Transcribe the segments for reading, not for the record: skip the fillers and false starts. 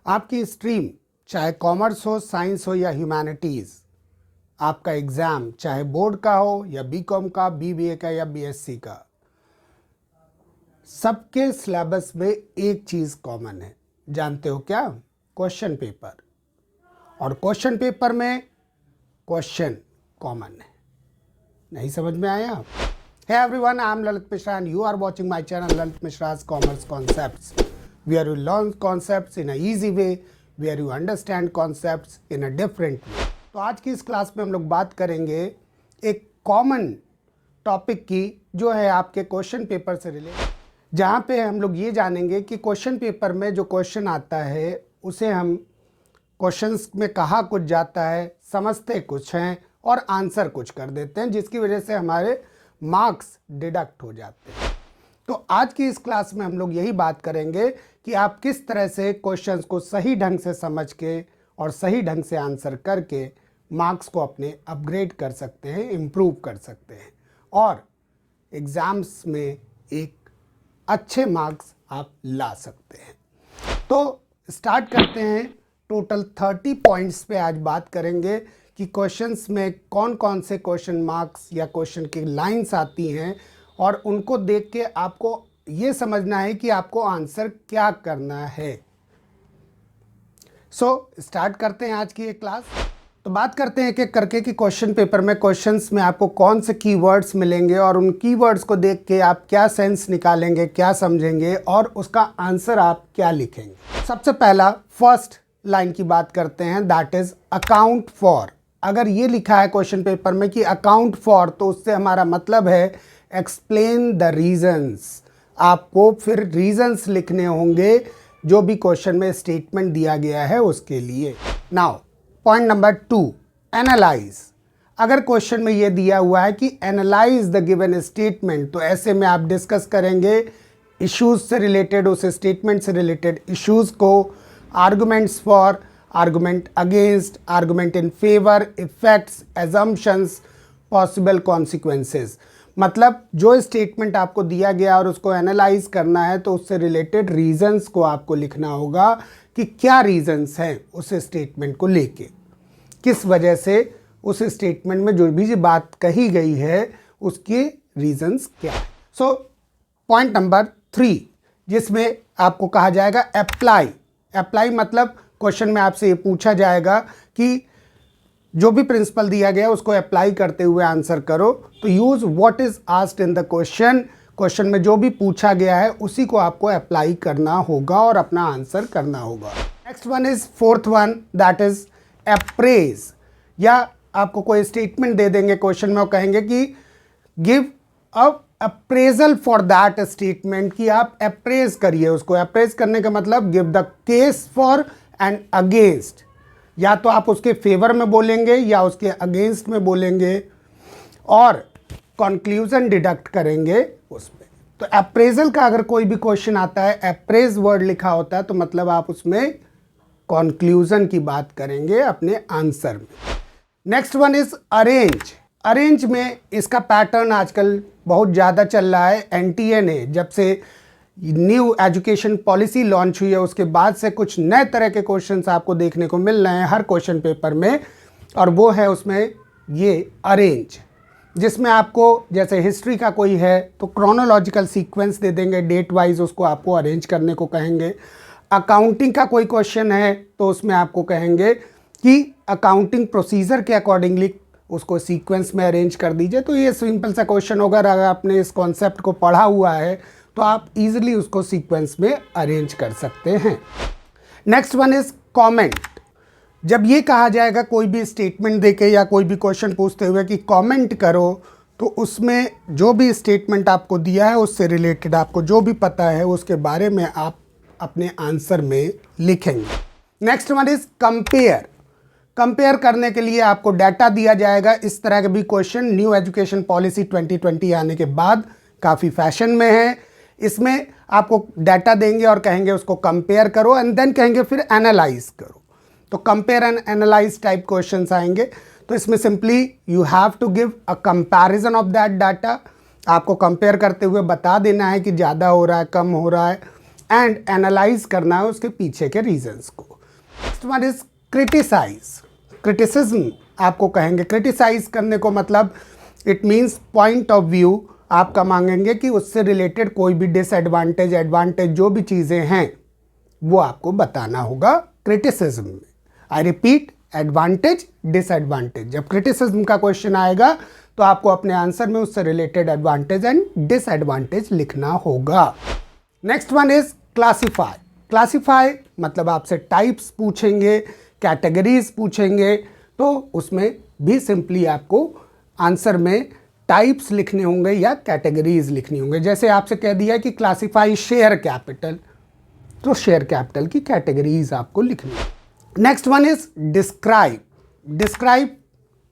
आपकी स्ट्रीम चाहे कॉमर्स हो, साइंस हो या ह्यूमैनिटीज़, आपका एग्ज़ाम चाहे बोर्ड का हो या बीकॉम का, बीबीए का या बीएससी का, सबके सिलेबस में एक चीज़ कॉमन है। जानते हो क्या? Question paper. और क्वेश्चन पेपर में क्वेश्चन कॉमन है। नहीं समझ में आया? Hey everyone, I am Lalit Mishra and you are watching my channel Lalit Mishra's Commerce Concepts, where you learn concepts in a easy way, where you understand concepts in a different way. तो आज की इस class में हम लोग बात करेंगे एक कॉमन टॉपिक की, जो है आपके क्वेश्चन पेपर से रिलेटेड, जहाँ पे हम लोग ये जानेंगे कि क्वेश्चन पेपर में जो क्वेश्चन आता है उसे हम क्वेश्चंस में कहा कुछ जाता है, समझते कुछ हैं और आंसर कुछ कर देते हैं, जिसकी वजह से हमारे मार्क्स डिडक्ट हो जाते हैं। तो आज की इस क्लास में हम लोग यही बात करेंगे कि आप किस तरह से क्वेश्चंस को सही ढंग से समझ के और सही ढंग से आंसर करके मार्क्स को अपने अपग्रेड कर सकते हैं, इम्प्रूव कर सकते हैं और एग्ज़ाम्स में एक अच्छे मार्क्स आप ला सकते हैं। तो स्टार्ट करते हैं। टोटल 30 पॉइंट्स पे आज बात करेंगे कि क्वेश्चंस में कौन कौन से क्वेश्चन मार्क्स या क्वेश्चन की लाइंस आती हैं और उनको देख के आपको ये समझना है कि आपको आंसर क्या करना है। स्टार्ट करते हैं आज की ये क्लास। तो बात करते हैं एक-एक करके कि क्वेश्चन पेपर में क्वेश्चंस में आपको कौन से कीवर्ड्स मिलेंगे और उन कीवर्ड्स को देख के आप क्या सेंस निकालेंगे, क्या समझेंगे और उसका आंसर आप क्या लिखेंगे। सबसे पहला फर्स्ट लाइन की बात करते हैं, दैट इज अकाउंट फॉर। अगर ये लिखा है क्वेश्चन पेपर में कि अकाउंट फॉर, तो उससे हमारा मतलब है एक्सप्लेन द रीजंस। आपको फिर रीजंस लिखने होंगे जो भी क्वेश्चन में स्टेटमेंट दिया गया है उसके लिए। Now point number 2, analyse. अगर क्वेश्चन में ये दिया हुआ है कि एनालाइज द गिवन स्टेटमेंट, तो ऐसे में आप डिस्कस करेंगे इश्यूज से रिलेटेड, उस स्टेटमेंट से रिलेटेड इश्यूज को, arguments for, argument against, argument in favour, effects, assumptions, possible consequences. मतलब जो स्टेटमेंट आपको दिया गया और उसको एनालाइज करना है तो उससे रिलेटेड रीजंस को आपको लिखना होगा कि क्या रीजंस हैं उस स्टेटमेंट को लेके, किस वजह से उस स्टेटमेंट में जो भी बात कही गई है उसके रीजंस क्या है। सो पॉइंट नंबर 3, जिसमें आपको कहा जाएगा अप्लाई। अप्लाई मतलब क्वेश्चन में आपसे ये पूछा जाएगा कि जो भी प्रिंसिपल दिया गया उसको अप्लाई करते हुए आंसर करो। तो use what is asked in the question. Question में जो भी पूछा गया है उसी को आपको अप्लाई करना होगा और अपना आंसर करना होगा। Next one is fourth one, that is apprise. या आपको कोई स्टेटमेंट दे देंगे क्वेश्चन में और कहेंगे कि give a appraisal for that statement, कि आप अप्रेज करिए उसको। अप्रेज करने का मतलब give the case for and against. या तो आप उसके फेवर में बोलेंगे या उसके अगेंस्ट में बोलेंगे और कंक्लूजन डिडक्ट करेंगे उसमें। तो अप्रेजल का अगर कोई भी क्वेश्चन आता है, अप्रेज वर्ड लिखा होता है, तो मतलब आप उसमें कंक्लूजन की बात करेंगे अपने आंसर में। Next one is arrange. Arrange में इसका पैटर्न आजकल बहुत ज़्यादा चल रहा है। एनटीए ने जब से न्यू एजुकेशन पॉलिसी लॉन्च हुई है उसके बाद से कुछ नए तरह के क्वेश्चंस आपको देखने को मिल रहे हैं हर क्वेश्चन पेपर में, और वो है उसमें ये अरेंज, जिसमें आपको जैसे हिस्ट्री का कोई है तो क्रोनोलॉजिकल सीक्वेंस दे देंगे, डेट वाइज उसको आपको अरेंज करने को कहेंगे। अकाउंटिंग का कोई क्वेश्चन है तो उसमें आपको कहेंगे कि अकाउंटिंग प्रोसीजर के अकॉर्डिंगली उसको सीक्वेंस में अरेंज कर दीजिए। तो ये सिंपल सा क्वेश्चन होगा। अगर आपने इस कॉन्सेप्ट को पढ़ा हुआ है तो आप इजीली उसको सीक्वेंस में अरेंज कर सकते हैं। Next one is comment. जब ये कहा जाएगा कोई भी स्टेटमेंट देके या कोई भी क्वेश्चन पूछते हुए कि कमेंट करो, तो उसमें जो भी स्टेटमेंट आपको दिया है उससे रिलेटेड आपको जो भी पता है उसके बारे में आप अपने आंसर में लिखेंगे। Next one is compare. Compare करने के लिए आपको डाटा दिया जाएगा। इस तरह के भी क्वेश्चन न्यू एजुकेशन पॉलिसी 2020 आने के बाद काफ़ी फैशन में है। इसमें आपको डाटा देंगे और कहेंगे उसको कंपेयर करो एंड देन कहेंगे फिर एनालाइज करो। तो compare and analyse type questions आएंगे। तो इसमें simply you have to give a comparison of that data. आपको कंपेयर करते हुए बता देना है कि ज़्यादा हो रहा है, कम हो रहा है, एंड एनालाइज करना है उसके पीछे के रीजंस को। Next one is criticise. Criticism आपको कहेंगे। क्रिटिसाइज करने को मतलब it means point of view आपका मांगेंगे कि उससे रिलेटेड कोई भी डिसएडवांटेज एडवांटेज जो भी चीज़ें हैं वो आपको बताना होगा क्रिटिसिज्म में। I repeat, advantage disadvantage. जब क्रिटिसिज्म का क्वेश्चन आएगा तो आपको अपने आंसर में उससे रिलेटेड एडवांटेज एंड डिसएडवांटेज लिखना होगा। Next one is classify. Classify मतलब आपसे टाइप्स पूछेंगे, कैटेगरीज पूछेंगे, तो उसमें भी सिंपली आपको आंसर में टाइप्स लिखने होंगे या कैटेगरीज लिखनी होंगे। जैसे आपसे कह दिया कि क्लासीफाई शेयर कैपिटल, तो शेयर कैपिटल की कैटेगरीज आपको लिखनी है। Next one is describe. Describe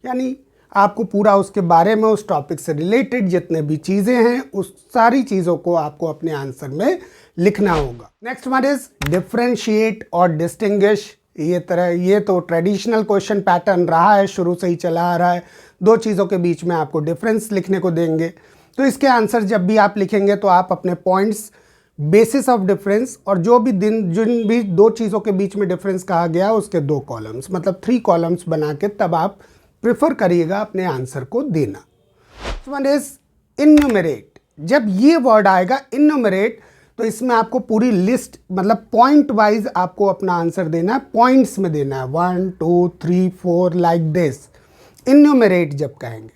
यानी आपको पूरा उसके बारे में, उस टॉपिक से रिलेटेड जितने भी चीज़ें हैं उस सारी चीज़ों को आपको अपने आंसर में लिखना होगा। नेक्स्ट वन इज डिफ्रेंशिएट और डिस्टिंग्विश। ये तो ट्रेडिशनल क्वेश्चन पैटर्न रहा है, शुरू से ही चला आ रहा है। दो चीज़ों के बीच में आपको डिफरेंस लिखने को देंगे, तो इसके आंसर जब भी आप लिखेंगे तो आप अपने पॉइंट्स बेसिस ऑफ डिफरेंस और जिन भी दो चीज़ों के बीच में डिफरेंस कहा गया उसके 2 कॉलम्स मतलब 3 कॉलम्स बना के तब आप प्रेफर करिएगा अपने आंसर को देना। One is enumerate. जब ये वर्ड आएगा इन्यूमरेट तो इसमें आपको पूरी लिस्ट मतलब पॉइंट वाइज आपको अपना आंसर देना है, पॉइंट्स में देना है, 1 2 3 4 लाइक दिस। इन्यूमरेट जब कहेंगे,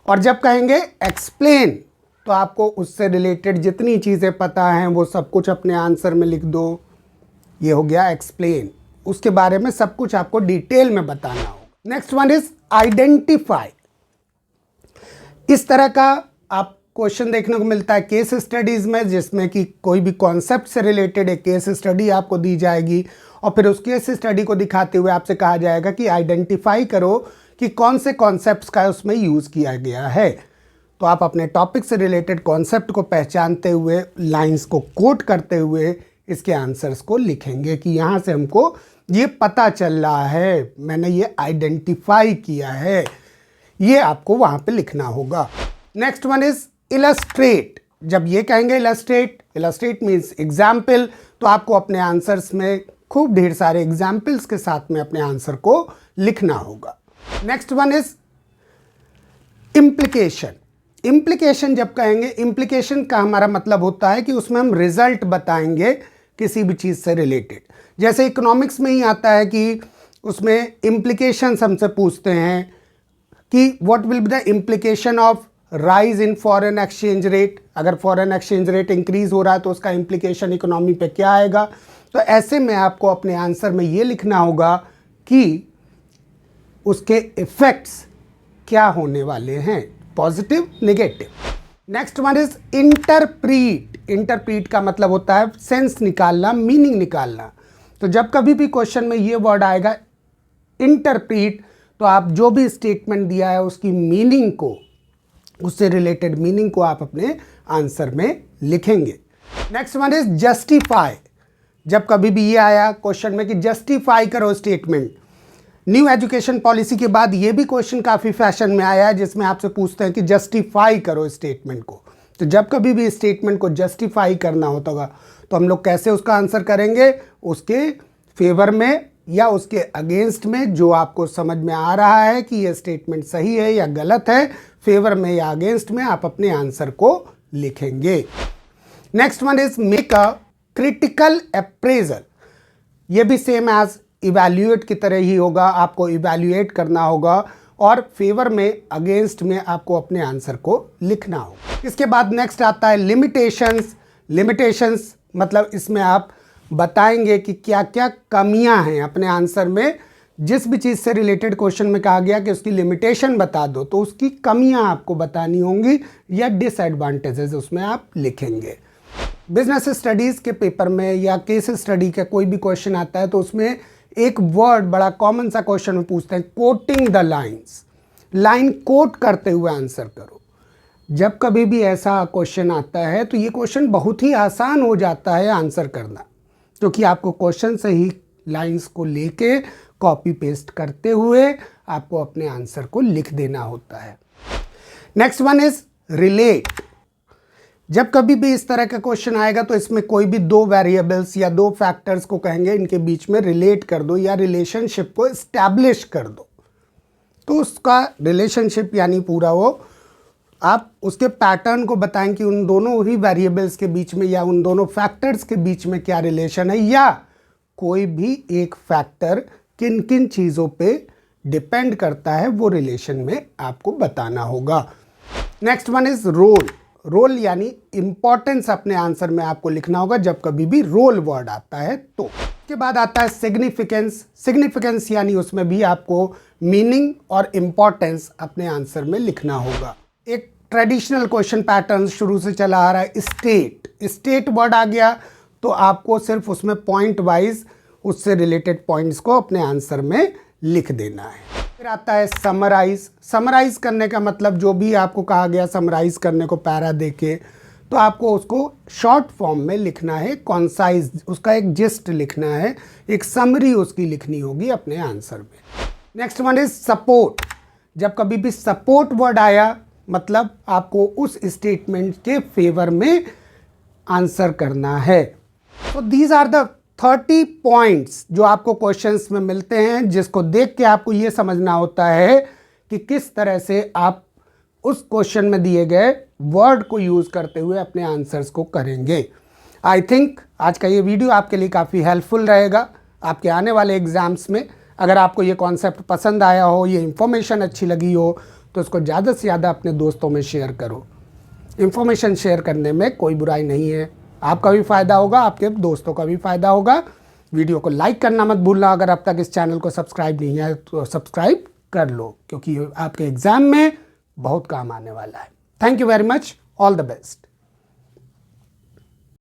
और जब कहेंगे एक्सप्लेन तो आपको उससे रिलेटेड जितनी चीज़ें पता हैं वो सब कुछ अपने आंसर में लिख दो। ये हो गया एक्सप्लेन, उसके बारे में सब कुछ आपको डिटेल में बताना होगा। Next one is identify. इस तरह का आप क्वेश्चन देखने को मिलता है केस स्टडीज़ में, जिसमें कि कोई भी कॉन्सेप्ट से रिलेटेड एक केस स्टडी आपको दी जाएगी और फिर उस केस स्टडी को दिखाते हुए आपसे कहा जाएगा कि आइडेंटिफाई करो कि कौन से कॉन्सेप्ट्स का उसमें यूज़ किया गया है। तो आप अपने टॉपिक से रिलेटेड कॉन्सेप्ट को पहचानते हुए, लाइंस को कोट करते हुए इसके आंसर्स को लिखेंगे कि यहाँ से हमको ये पता चल रहा है, मैंने ये आइडेंटिफाई किया है, ये आपको वहाँ पे लिखना होगा। Next one is illustrate. जब ये कहेंगे इलस्ट्रेट मीन्स एग्जाम्पल, तो आपको अपने आंसर्स में खूब ढेर सारे एग्जाम्पल्स के साथ में अपने आंसर को लिखना होगा। Next one is implication. Implication जब कहेंगे, इम्प्लीकेशन का हमारा मतलब होता है कि उसमें हम रिजल्ट बताएंगे किसी भी चीज़ से रिलेटेड। जैसे इकोनॉमिक्स में ही आता है कि उसमें इम्प्लीकेशंस हमसे पूछते हैं कि what will be the implication of rise in foreign exchange rate. अगर फॉरेन एक्सचेंज रेट इंक्रीज हो रहा है तो उसका इम्प्लीकेशन इकोनॉमी पे क्या आएगा। तो ऐसे में आपको अपने आंसर में ये लिखना होगा कि उसके इफ़ेक्ट्स क्या होने वाले हैं, positive negative. Next one is interpret. Interpret का मतलब होता है सेंस निकालना, मीनिंग निकालना। तो जब कभी भी क्वेश्चन में ये वर्ड आएगा इंटरप्रीट, तो आप जो भी स्टेटमेंट दिया है उसकी मीनिंग को, उससे रिलेटेड मीनिंग को आप अपने आंसर में लिखेंगे। Next one is justify. जब कभी भी ये आया क्वेश्चन में कि जस्टिफाई करो स्टेटमेंट, न्यू एजुकेशन पॉलिसी के बाद ये भी क्वेश्चन काफ़ी फैशन में आया है जिसमें आपसे पूछते हैं कि जस्टिफाई करो स्टेटमेंट को। तो जब कभी भी स्टेटमेंट को जस्टिफाई करना होता तो हम लोग कैसे उसका आंसर करेंगे, उसके फेवर में या उसके अगेंस्ट में, जो आपको समझ में आ रहा है कि ये स्टेटमेंट सही है या गलत है, फेवर में या अगेंस्ट में आप अपने आंसर को लिखेंगे। Next one is make a critical appraisal. ये भी सेम एज इवैल्यूएट की तरह ही होगा, आपको इवैल्यूएट करना होगा और फेवर में अगेंस्ट में आपको अपने आंसर को लिखना होगा। इसके बाद नेक्स्ट आता है लिमिटेशंस। लिमिटेशंस मतलब इसमें आप बताएंगे कि क्या क्या कमियां हैं अपने आंसर में। जिस भी चीज़ से रिलेटेड क्वेश्चन में कहा गया कि उसकी लिमिटेशन बता दो, तो उसकी कमियां आपको बतानी होंगी या डिसएडवांटेजेस उसमें आप लिखेंगे। बिजनेस स्टडीज़ के पेपर में या केस स्टडी का कोई भी क्वेश्चन आता है तो उसमें एक वर्ड बड़ा कॉमन सा क्वेश्चन में पूछते हैं, quoting the lines. Line quote करते हुए आंसर करो। जब कभी भी ऐसा क्वेश्चन आता है तो ये क्वेश्चन बहुत ही आसान हो जाता है आंसर करना, क्योंकि आपको क्वेश्चन से ही लाइंस को लेके कॉपी पेस्ट करते हुए आपको अपने आंसर को लिख देना होता है। Next one is relate. जब कभी भी इस तरह का क्वेश्चन आएगा तो इसमें कोई भी दो वेरिएबल्स या दो फैक्टर्स को कहेंगे इनके बीच में रिलेट कर दो या रिलेशनशिप को इस्टेब्लिश कर दो, तो उसका रिलेशनशिप यानी पूरा वो आप उसके पैटर्न को बताएं कि उन दोनों ही वेरिएबल्स के बीच में या उन दोनों फैक्टर्स के बीच में क्या रिलेशन है, या कोई भी एक फैक्टर किन किन चीज़ों पे डिपेंड करता है वो रिलेशन में आपको बताना होगा। Next one is role. Role यानी इंपॉर्टेंस अपने आंसर में आपको लिखना होगा जब कभी भी रोल वर्ड आता है तो। उसके बाद आता है सिग्निफिकेंस। सिग्निफिकेंस यानी उसमें भी आपको मीनिंग और इंपॉर्टेंस अपने आंसर में लिखना होगा। एक ट्रेडिशनल क्वेश्चन पैटर्न शुरू से चला आ रहा है, स्टेट। स्टेट वर्ड आ गया तो आपको सिर्फ उसमें पॉइंट वाइज उससे रिलेटेड पॉइंट्स को अपने आंसर में लिख देना है। फिर आता है समराइज। समराइज करने का मतलब जो भी आपको कहा गया समराइज करने को पैरा देके, तो आपको उसको शॉर्ट फॉर्म में लिखना है, कॉन्साइज, उसका एक जिस्ट लिखना है, एक समरी उसकी लिखनी होगी अपने आंसर में। Next one is support. जब कभी भी सपोर्ट वर्ड आया मतलब आपको उस स्टेटमेंट के फेवर में आंसर करना है। तो दीज आर द 30 पॉइंट्स जो आपको क्वेश्चंस में मिलते हैं, जिसको देख के आपको ये समझना होता है कि किस तरह से आप उस क्वेश्चन में दिए गए वर्ड को यूज़ करते हुए अपने आंसर्स को करेंगे। आई थिंक आज का ये वीडियो आपके लिए काफ़ी हेल्पफुल रहेगा आपके आने वाले एग्ज़ाम्स में। अगर आपको ये कॉन्सेप्ट पसंद आया हो, ये इन्फॉर्मेशन अच्छी लगी हो, तो उसको ज़्यादा से ज़्यादा अपने दोस्तों में शेयर करो। इन्फॉर्मेशन शेयर करने में कोई बुराई नहीं है, आपका भी फ़ायदा होगा, आपके दोस्तों का भी फ़ायदा होगा। वीडियो को लाइक करना मत भूलना। अगर अब तक इस चैनल को सब्सक्राइब नहीं है तो सब्सक्राइब कर लो, क्योंकि आपके एग्ज़ाम में बहुत काम आने वाला है। Thank you very much, all the best.